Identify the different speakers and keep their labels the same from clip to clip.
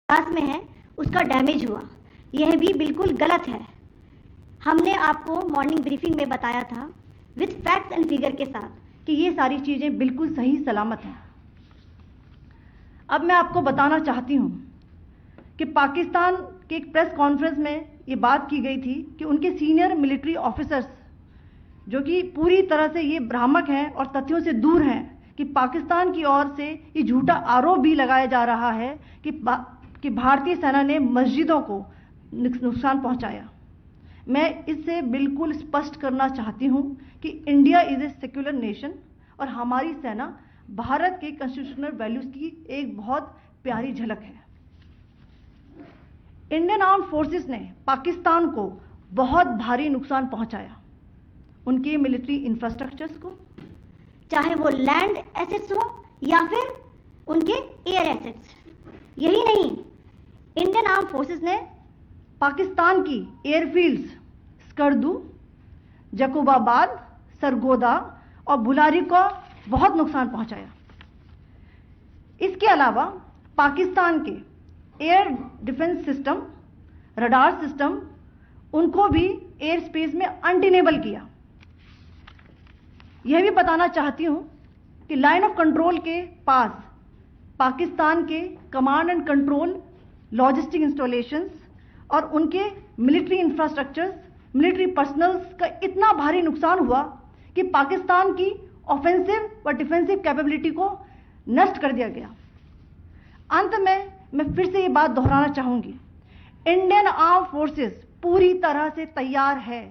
Speaker 1: पास में है उसका डैमेज हुआ, यह भी बिल्कुल गलत है। हमने आपको मॉर्निंग ब्रीफिंग में बताया था विथ फैक्ट्स एंड फिगर के साथ कि ये सारी चीज़ें बिल्कुल सही सलामत हैं। अब मैं आपको बताना चाहती हूँ कि पाकिस्तान के एक प्रेस कॉन्फ्रेंस में ये बात की गई थी कि उनके सीनियर मिलिट्री ऑफिसर्स जो कि पूरी तरह से ये भ्रामक हैं और तथ्यों से दूर हैं कि पाकिस्तान की ओर से ये झूठा आरोप भी लगाया जा रहा है कि भारतीय सेना ने मस्जिदों को नुकसान पहुंचाया। मैं इससे बिल्कुल स्पष्ट करना चाहती हूं कि India is a secular nation और हमारी सेना भारत के कॉन्स्टिट्यूशनल वैल्यूज की एक बहुत प्यारी झलक है। इंडियन आर्म फोर्सेस ने पाकिस्तान को बहुत भारी नुकसान पहुंचाया, उनके मिलिट्री इंफ्रास्ट्रक्चर्स को, चाहे वो लैंड एसेट्स हो या फिर उनके एयर एसेट्स। यही नहीं, इंडियन आर्म फोर्सेस ने पाकिस्तान की एयरफील्ड्स स्कर्दू, जकोबाबाद, सरगोदा और बुलारी को बहुत नुकसान पहुंचाया। इसके अलावा पाकिस्तान के air defence system, radar system, उनको भी एयर स्पेस में अनटेनेबल किया। यह भी बताना चाहती हूं कि लाइन ऑफ कंट्रोल के पास पाकिस्तान के command and control logistic installations और उनके मिलिट्री इंफ्रास्ट्रक्चर्स, मिलिट्री पर्सनल्स का इतना भारी नुकसान हुआ कि पाकिस्तान की ऑफेंसिव व डिफेंसिव कैपेबिलिटी को नष्ट कर दिया गया। अंत में मैं फिर से ये बात दोहराना चाहूंगी, इंडियन आर्म फोर्सेस पूरी तरह से तैयार है,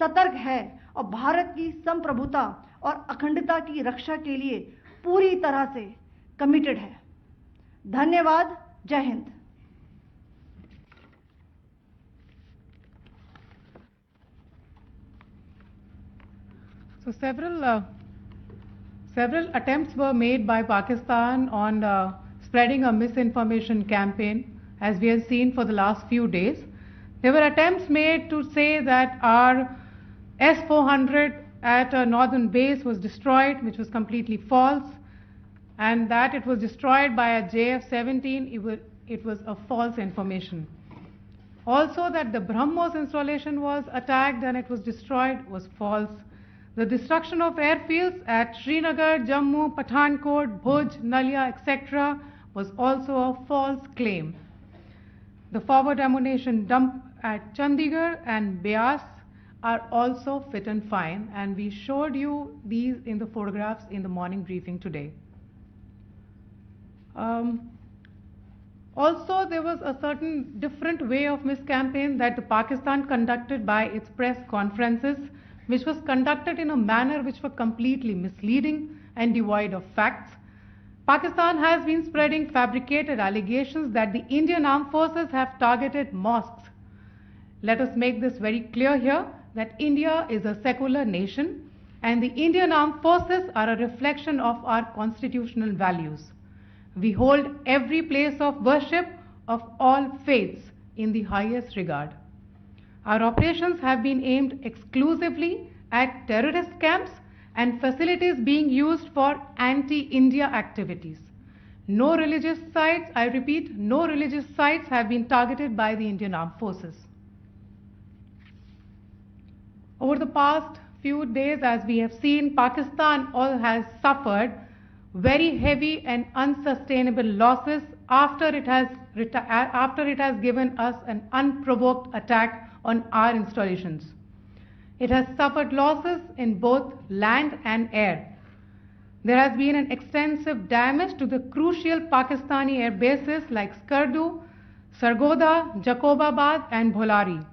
Speaker 1: सतर्क है और भारत की संप्रभुता और अखंडता की रक्षा के लिए पूरी तरह से कमिटेड है। धन्यवाद। जय Hind.
Speaker 2: So several attempts were made by Pakistan on spreading a misinformation campaign, as we have seen for the last few days. There were attempts made to say that our S-400 at a northern base was destroyed, which was completely false, and that it was destroyed by a JF-17, it was a false information. Also that the BrahMos installation was attacked and it was destroyed was false. The destruction of airfields at Srinagar, Jammu, Pathankot, Bhuj, Nalia, etc. was also a false claim. The forward ammunition dump at Chandigarh and Beas are also fit and fine, and we showed you these in the photographs in the morning briefing today. Also, there was a certain different way of miscampaign that Pakistan conducted by its press conferences, which was conducted in a manner which were completely misleading and devoid of facts. Pakistan has been spreading fabricated allegations that the Indian armed forces have targeted mosques. Let us make this very clear here that India is a secular nation and the Indian armed forces are a reflection of our constitutional values. We hold every place of worship of all faiths in the highest regard. Our operations have been aimed exclusively at terrorist camps and facilities being used for anti-India activities. No religious sites, I repeat, no religious sites have been targeted by the Indian Armed Forces. Over the past few days, as we have seen, Pakistan has suffered very heavy and unsustainable losses after it has given us an unprovoked attack on our installations. It has suffered losses in both land and air. There has been an extensive damage to the crucial Pakistani air bases like Skardu, Sargodha, Jacobabad and Bholari.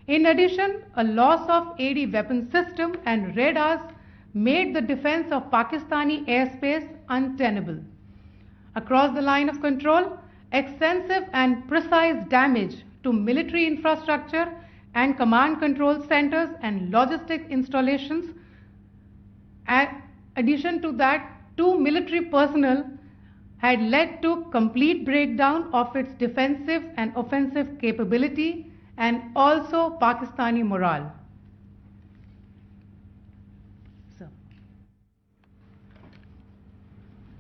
Speaker 2: In addition, a loss of AD weapon system and radars made the defense of Pakistani airspace untenable. Across the line of control, extensive and precise damage to military infrastructure and command control centers and logistic installations. In addition to that, 2 military personnel had led to complete breakdown of its defensive and offensive capability and also Pakistani morale.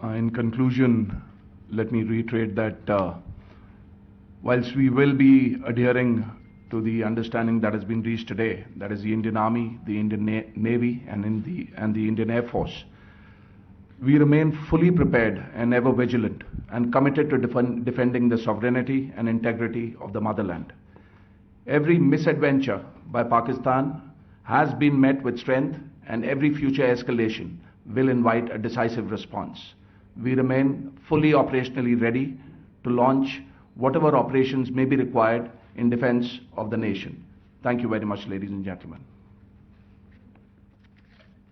Speaker 3: In conclusion, let me reiterate that whilst we will be adhering to the understanding that has been reached today, that is the Indian Army, the Indian Navy, and the Indian Air Force, we remain fully prepared and ever vigilant and committed to defending the sovereignty and integrity of the motherland. Every misadventure by Pakistan has been met with strength, and every future escalation will invite a decisive response. We remain fully operationally ready to launch whatever operations may be required in defense of the nation. Thank you very much, ladies and gentlemen.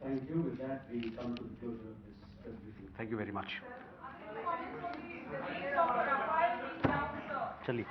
Speaker 4: Thank you. With that, we come to the closure of this briefing.
Speaker 5: Thank you very much. चलिए